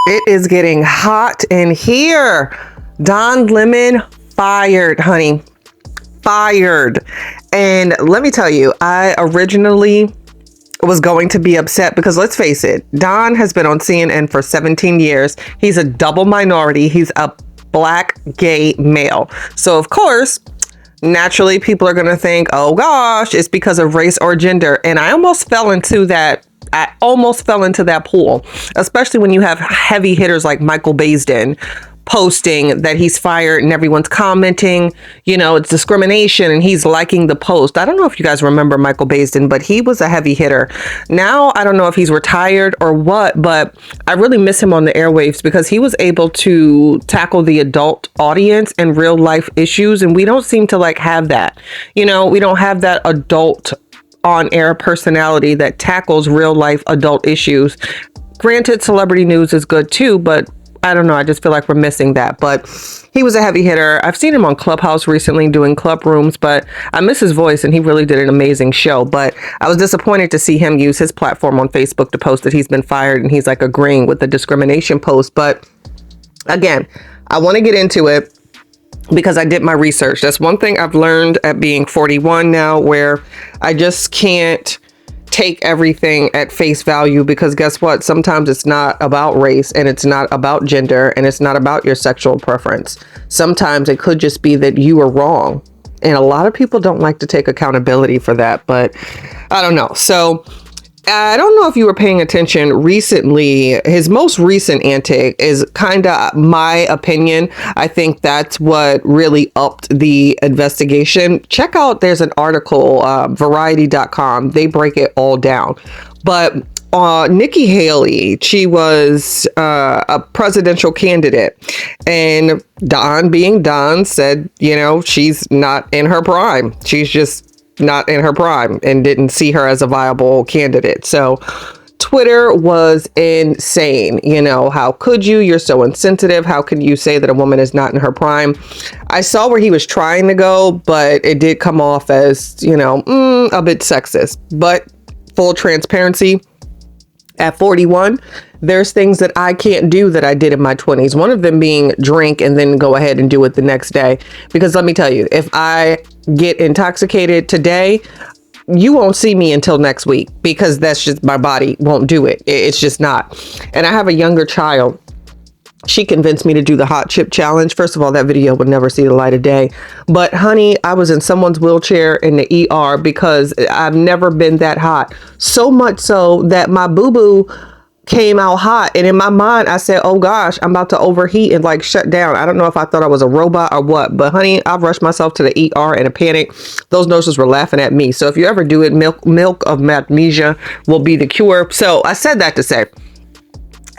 It is getting hot in here. Don Lemon fired, honey. Fired. And let me tell you, I originally was going to be upset because let's face it, Don has been on CNN for 17 years. He's a double minority. He's a black gay male. So of course, naturally people are going to think, oh gosh, it's because of race or gender. And I almost fell into that pool, especially when you have heavy hitters like Michael Baisden posting that he's fired and everyone's commenting, it's discrimination and he's liking the post. I don't know if you guys remember Michael Baisden, but he was a heavy hitter. Now, I don't know if he's retired or what, but I really miss him on the airwaves because he was able to tackle the adult audience and real life issues. And we don't seem to have that. We don't have that adult on-air personality that tackles real life adult issues. Granted, celebrity news is good too, but I don't know. I just feel like we're missing that. But he was a heavy hitter. I've seen him on Clubhouse recently doing club rooms, but I miss his voice and he really did an amazing show. But I was disappointed to see him use his platform on Facebook to post that he's been fired and he's agreeing with the discrimination post. But again, I want to get into it because I did my research. That's one thing I've learned at being 41 now, where I just can't take everything at face value, because guess what? Sometimes it's not about race and it's not about gender and it's not about your sexual preference. Sometimes it could just be that you were wrong. And a lot of people don't like to take accountability for that, but I don't know. So I don't know if you were paying attention recently. His most recent antic is kind of my opinion. I think that's what really upped the investigation. Check out, there's an article, variety.com. They break it all down. But Nikki Haley, she was a presidential candidate, and Don, being Don, said, she's not in her prime. She's just not in her prime and didn't see her as a viable candidate. So Twitter was insane. How could you? You're so insensitive. How can you say that a woman is not in her prime? I saw where he was trying to go, but it did come off as, a bit sexist. But full transparency, at 41, there's things that I can't do that I did in my 20s. One of them being drink and then go ahead and do it the next day. Because let me tell you, if I get intoxicated today, you won't see me until next week, because that's just, my body won't do it. It's just not. And I have a younger child. She convinced me to do the hot chip challenge. First of all, that video would never see the light of day. But honey, I was in someone's wheelchair in the ER because I've never been that hot. So much so that my boo-boo came out hot. And in my mind, I said, oh gosh, I'm about to overheat and shut down. I don't know if I thought I was a robot or what, but honey, I rushed myself to the ER in a panic. Those nurses were laughing at me. So if you ever do it, milk of magnesia will be the cure. So I said that to say,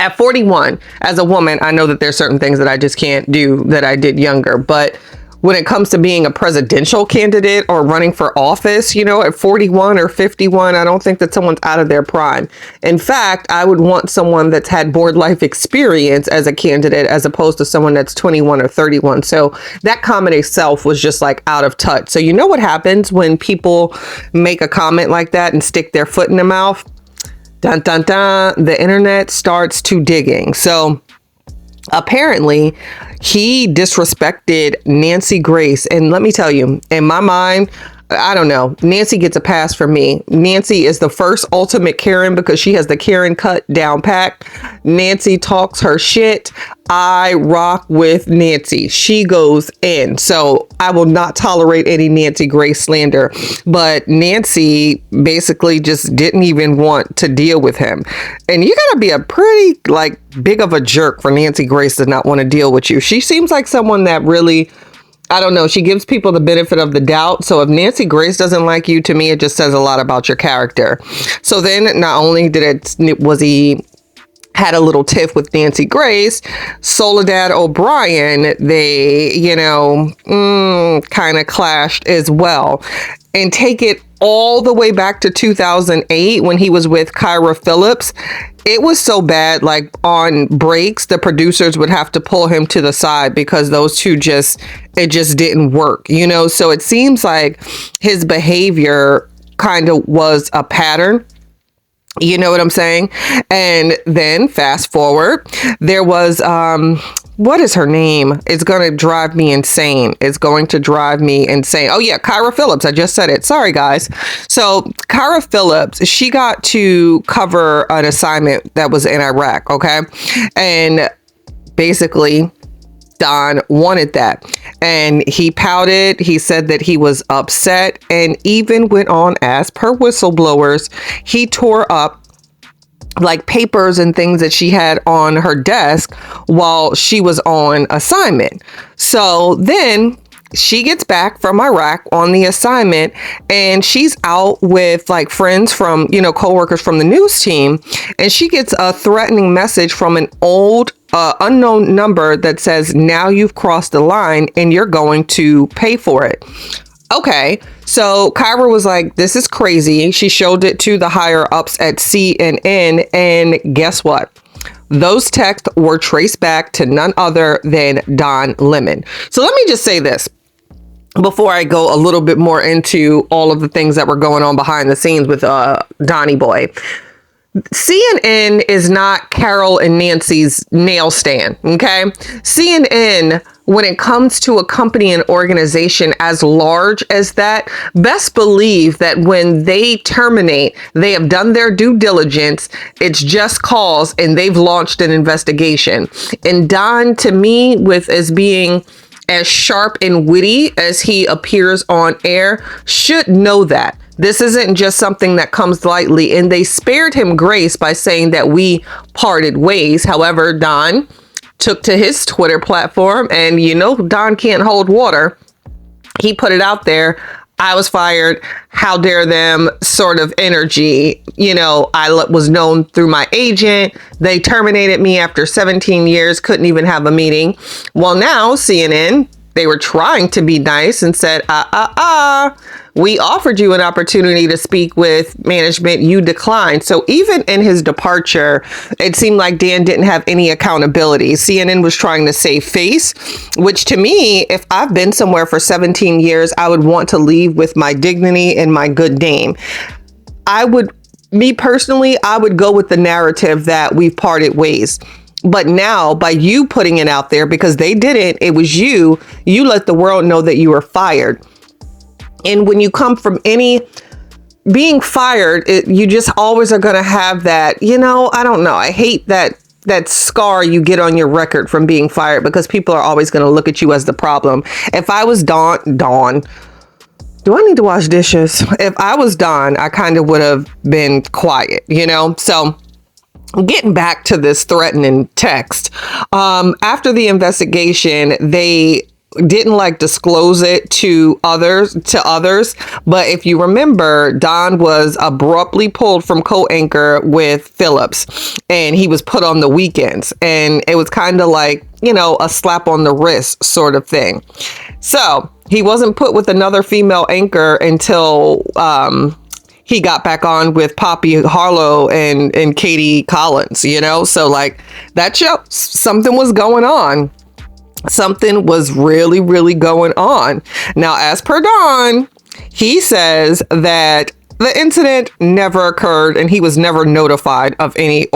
at 41, as a woman, I know that there's certain things that I just can't do that I did younger. But when it comes to being a presidential candidate or running for office, at 41 or 51, I don't think that someone's out of their prime. In fact, I would want someone that's had board life experience as a candidate as opposed to someone that's 21 or 31. So that comment itself was just out of touch. So you know what happens when people make a comment like that and stick their foot in their mouth? Dun, dun, dun, the internet starts to digging. So apparently he disrespected Nancy Grace. And let me tell you, in my mind, I don't know, Nancy gets a pass from me. Nancy is the first ultimate Karen because she has the Karen cut down pat. Nancy talks her shit. I rock with Nancy. She goes in. So I will not tolerate any Nancy Grace slander. But Nancy basically just didn't even want to deal with him. And you gotta be a pretty big of a jerk for Nancy Grace to not want to deal with you. She seems like someone that really, I don't know, she gives people the benefit of the doubt. So if Nancy Grace doesn't like you, to me, it just says a lot about your character. So then not only was he had a little tiff with Nancy Grace, Soledad O'Brien, they, kind of clashed as well. And take it all the way back to 2008 when he was with Kyra Phillips. It was so bad, on breaks, the producers would have to pull him to the side because those two it just didn't work, So it seems like his behavior kind of was a pattern. You know what I'm saying? And then fast forward, there was what is her name? It's going to drive me insane. It's going to drive me insane. Oh yeah, Kyra Phillips. I just said it. Sorry guys. So Kyra Phillips, she got to cover an assignment that was in Iraq, okay? And basically Don wanted that. And he pouted. He said that he was upset and even went on, as per whistleblowers, he tore up like papers and things that she had on her desk while she was on assignment. So then she gets back from Iraq on the assignment and she's out with like friends from, coworkers from the news team. And she gets a threatening message from an old unknown number that says, now you've crossed the line and you're going to pay for it. Okay, so Kyra was like, this is crazy. She showed it to the higher ups at CNN, and guess what? Those texts were traced back to none other than Don Lemon. So let me just say this before I go a little bit more into all of the things that were going on behind the scenes with Donnie Boy. CNN is not Carol and Nancy's nail stand, okay? CNN, when it comes to a company and organization as large as that, best believe that when they terminate, they have done their due diligence, it's just cause, and they've launched an investigation. And Don, to me, with as being as sharp and witty as he appears on air, should know that. This isn't just something that comes lightly, and they spared him grace by saying that we parted ways. However, Don took to his Twitter platform, and Don can't hold water. He put it out there. I was fired. How dare them sort of energy. I was known through my agent. They terminated me after 17 years, couldn't even have a meeting. Well, now CNN, they were trying to be nice and said, we offered you an opportunity to speak with management. You declined. So even in his departure, it seemed like Dan didn't have any accountability. CNN was trying to save face, which to me, if I've been somewhere for 17 years, I would want to leave with my dignity and my good name. Me personally, I would go with the narrative that we've parted ways. But now, by you putting it out there, because they didn't, it was you let the world know that you were fired. And when you come from being fired, you just always are going to have that, I don't know. I hate that scar you get on your record from being fired, because people are always going to look at you as the problem. If I was Dawn, do I need to wash dishes? If I was Dawn, I kind of would have been quiet, So getting back to this threatening text, after the investigation, they didn't disclose it to others. But if you remember, Don was abruptly pulled from co-anchor with Phillips, and he was put on the weekends, and it was kind of like, a slap on the wrist sort of thing. So he wasn't put with another female anchor until, he got back on with Poppy Harlow and Katie Collins, so that show, something was going on. Something was really, really going on. Now, as per Don, he says that the incident never occurred and he was never notified of any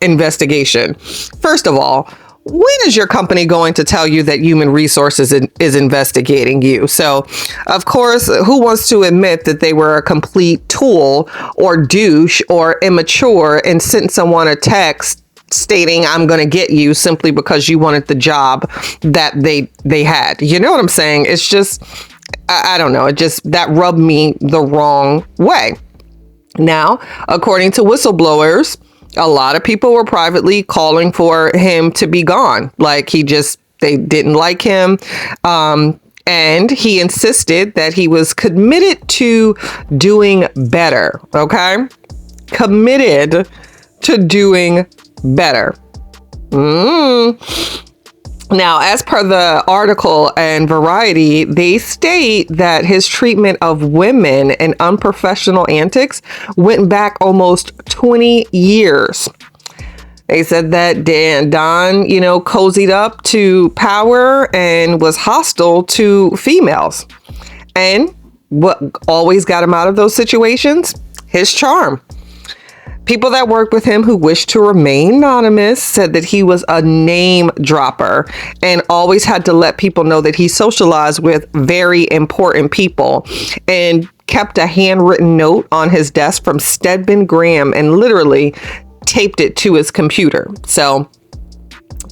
investigation. First of all, when is your company going to tell you that human resources is investigating you? So, of course, who wants to admit that they were a complete tool or douche or immature and sent someone a text stating, I'm going to get you, simply because you wanted the job that they had? You know what I'm saying? It's just, I don't know. That rubbed me the wrong way. Now, according to whistleblowers, a lot of people were privately calling for him to be gone. They didn't like him. And he insisted that he was committed to doing better. Okay. Committed to doing better. Now, as per the article and Variety, they state that his treatment of women and unprofessional antics went back almost 20 years. They said that Don, cozied up to power and was hostile to females. And what always got him out of those situations? His charm. People that worked with him who wished to remain anonymous said that he was a name dropper and always had to let people know that he socialized with very important people, and kept a handwritten note on his desk from Stedman Graham and literally taped it to his computer. So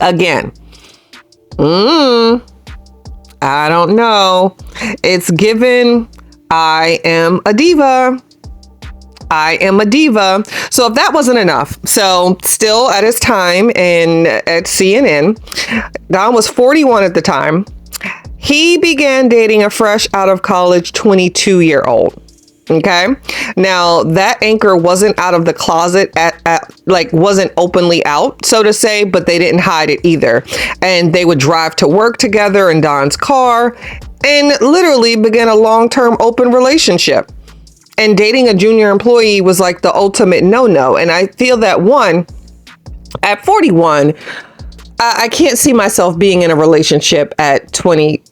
again, I don't know. It's given, I am a diva. I am a diva. So if that wasn't enough, so still at his time and at CNN, Don was 41 at the time. He began dating a fresh out of college 22-year-old. Okay. Now that anchor wasn't out of the closet wasn't openly out, so to say, but they didn't hide it either. And they would drive to work together in Don's car and literally begin a long-term open relationship. And dating a junior employee was like the ultimate no-no. And I feel that at 41, I can't see myself being in a relationship at 20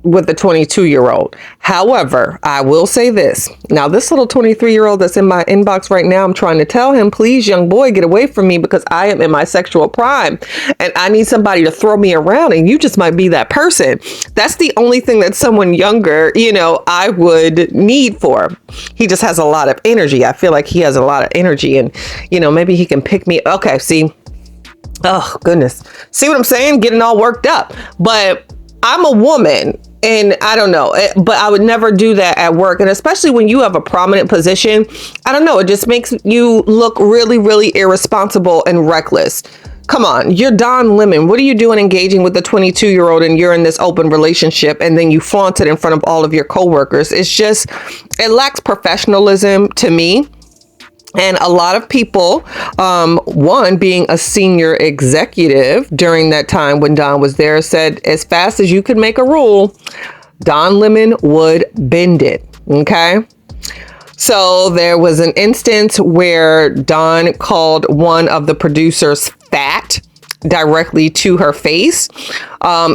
with a 22-year-old. However, I will say this. Now, this little 23-year-old that's in my inbox right now, I'm trying to tell him, please, young boy, get away from me because I am in my sexual prime and I need somebody to throw me around, and you just might be that person. That's the only thing that someone younger, I would need for. He just has a lot of energy. I feel like he has a lot of energy, and, maybe he can pick me. Okay, see? Oh, goodness. See what I'm saying? Getting all worked up. But I'm a woman. And I don't know, but I would never do that at work. And especially when you have a prominent position, I don't know, it just makes you look really, really irresponsible and reckless. Come on, you're Don Lemon. What are you doing engaging with a 22-year-old and you're in this open relationship and then you flaunt it in front of all of your coworkers? It lacks professionalism to me. And a lot of people, one being a senior executive during that time when Don was there, said as fast as you could make a rule, Don Lemon would bend it. Okay. So there was an instance where Don called one of the producers fat directly to her face.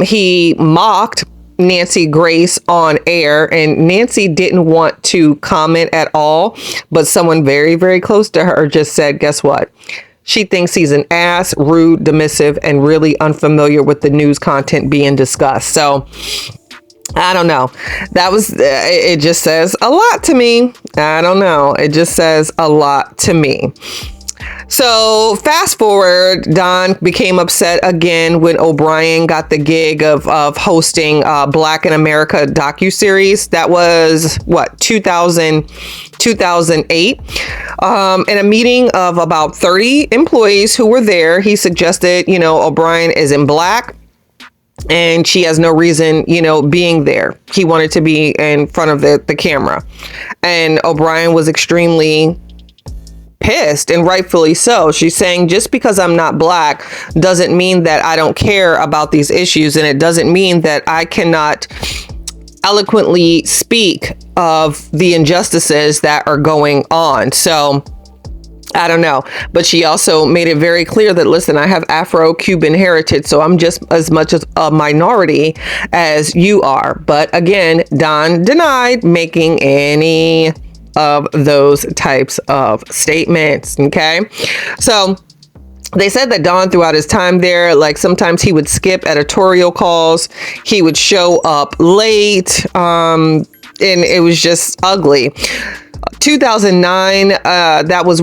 He mocked Nancy Grace on air, and Nancy didn't want to comment at all, but someone very, very close to her just said, guess what? She thinks he's an ass, rude, dismissive, and really unfamiliar with the news content being discussed. So I don't know. It just says a lot to me. I don't know. It just says a lot to me. So fast forward, Don became upset again when O'Brien got the gig of hosting Black in America docuseries. That was 2008. In a meeting of about 30 employees who were there, he suggested, O'Brien isn't Black and she has no reason, being there. He wanted to be in front of the camera. And O'Brien was extremely pissed, and rightfully so. She's saying, just because I'm not Black doesn't mean that I don't care about these issues, and it doesn't mean that I cannot eloquently speak of the injustices that are going on. So I don't know. But she also made it very clear that, listen, I have Afro-Cuban heritage, so I'm just as much as a minority as you are. But again, Don denied making any of those types of statements. Okay. So they said that Don, throughout his time there, sometimes he would skip editorial calls. He would show up late. And it was just ugly. 2009, that was,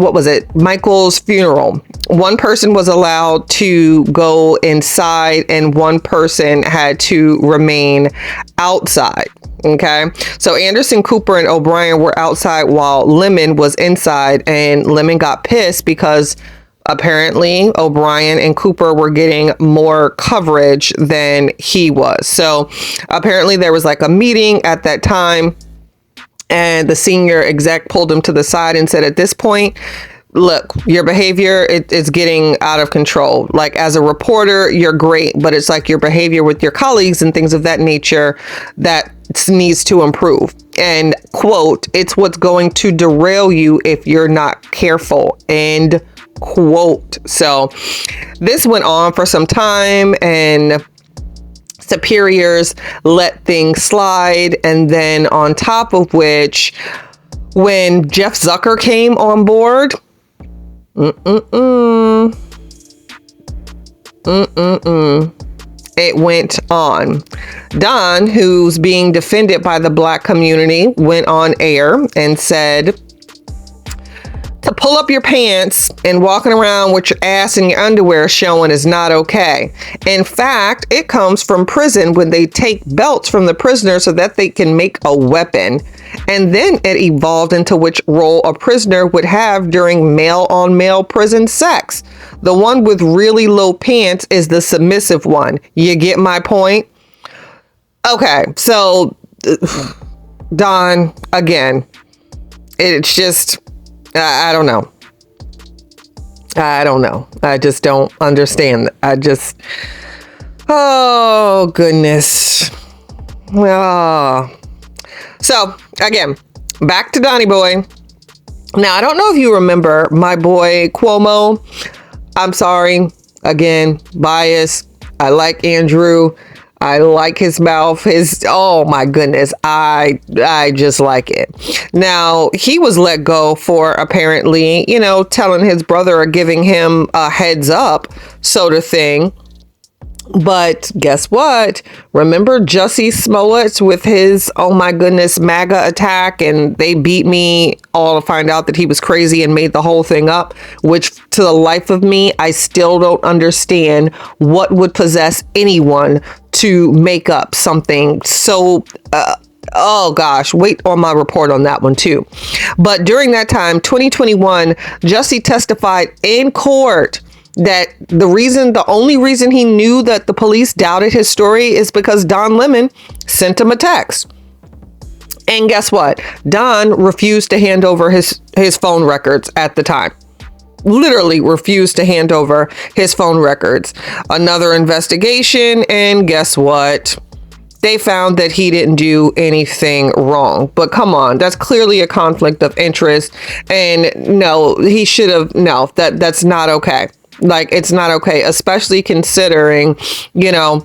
Michael's funeral. One person was allowed to go inside and one person had to remain outside. Okay. So Anderson, Cooper, and O'Brien were outside while Lemon was inside, and Lemon got pissed because apparently O'Brien and Cooper were getting more coverage than he was. So apparently there was a meeting at that time, and the senior exec pulled him to the side and said, at this point, look, your behavior, it's getting out of control. As a reporter, you're great, but it's your behavior with your colleagues and things of that nature that needs to improve. And quote, it's what's going to derail you if you're not careful, end quote. So this went on for some time, and superiors let things slide. And then on top of which, when Jeff Zucker came on board, Mm-mm-mm. Mm-mm-mm. It went on. Don, who's being defended by the Black community, went on air and said to pull up your pants and walking around with your ass in your underwear showing is not okay. In fact, it comes from prison when they take belts from the prisoners so that they can make a weapon. And then it evolved into which role a prisoner would have during male-on-male prison sex. The one with really low pants is the submissive one. You get my point? Okay, so Don, again, it's just, I don't know. I just don't understand. Oh, goodness. Oh. So, again, back to Donnie Boy. Now, I don't know if you remember my boy Cuomo. I'm sorry. Again, bias. I like Andrew. I like his mouth. Oh my goodness. I just like it. Now, he was let go for apparently, telling his brother or giving him a heads up sort of thing. But guess what? Remember Jussie Smollett with his, oh my goodness, MAGA attack, and they beat me all to find out that he was crazy and made the whole thing up, which to the life of me, I still don't understand what would possess anyone to make up something so, oh gosh, wait on my report on that one too. But during that time, 2021, Jussie testified in court that the only reason he knew that the police doubted his story is because Don Lemon sent him a text. And guess what? Don refused to hand over his phone records at the time. Literally refused to hand over his phone records. Another investigation, and guess what? They found that he didn't do anything wrong. But come on, that's clearly a conflict of interest. And no, he should have, no, that's not okay. Like, it's not okay, especially considering, when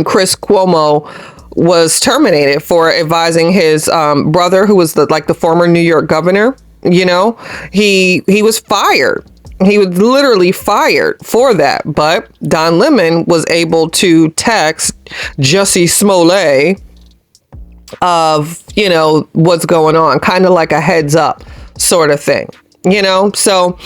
Chris Cuomo was terminated for advising his brother, who was the former New York governor, he was fired. He was literally fired for that. But Don Lemon was able to text Jussie Smollett of, what's going on, kind of like a heads up sort of thing, so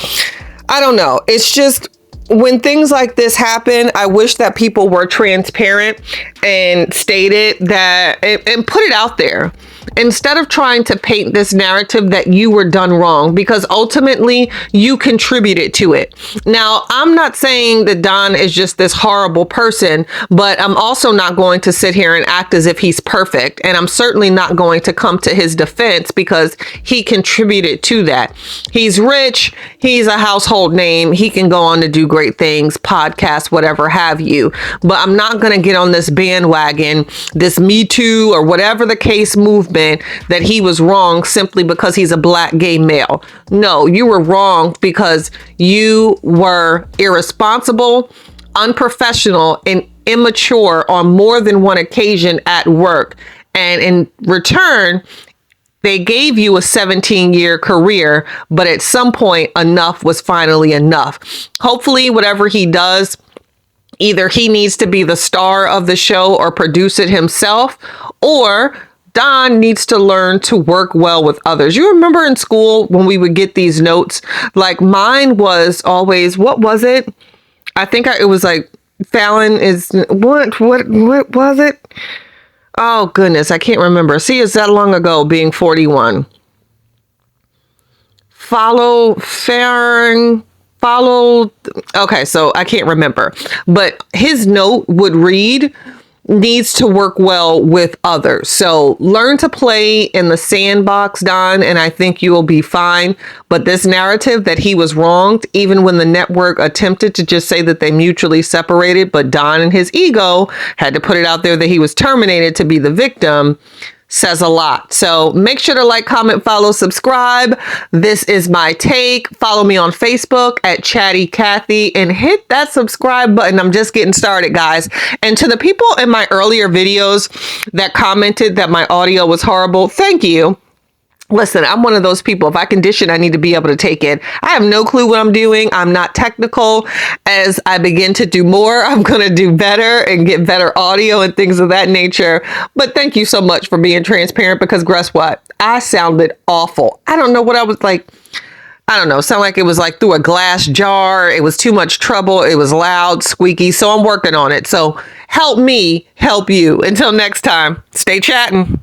I don't know. It's just when things like this happen, I wish that people were transparent and stated that and put it out there instead of trying to paint this narrative that you were done wrong, because ultimately you contributed to it. Now, I'm not saying that Don is just this horrible person, but I'm also not going to sit here and act as if he's perfect. And I'm certainly not going to come to his defense because he contributed to that. He's rich. He's a household name. He can go on to do great things, podcasts, whatever have you. But I'm not going to get on this bandwagon, this Me Too or whatever the case movement, that he was wrong simply because he's a Black gay male. No, you were wrong because you were irresponsible, unprofessional, and immature on more than one occasion at work. And in return, they gave you a 17-year career, but at some point, enough was finally enough. Hopefully, whatever he does, either he needs to be the star of the show or produce it himself, or Don needs to learn to work well with others. You remember in school when we would get these notes? Like mine was always, what was it? I think it was like Fallon is, what was it? Oh goodness, I can't remember. See, it's that long ago being 41. Okay, so I can't remember. But his note would read, needs to work well with others. So learn to play in the sandbox, Don, and I think you will be fine. But this narrative that he was wronged, even when the network attempted to just say that they mutually separated, but Don and his ego had to put it out there that he was terminated to be the victim, says a lot. So make sure to like, comment, follow, subscribe. This is my take. Follow me on Facebook at Chatty Cathy and hit that subscribe button. I'm just getting started, guys. And to the people in my earlier videos that commented that my audio was horrible, thank you. Listen, I'm one of those people. If I condition, I need to be able to take it. I have no clue what I'm doing. I'm not technical. As I begin to do more, I'm going to do better and get better audio and things of that nature. But thank you so much for being transparent, because guess what? I sounded awful. I don't know what I was like. I don't know. Sound like it was like through a glass jar. It was too much trouble. It was loud, squeaky. So I'm working on it. So help me help you. Until next time, stay chatting.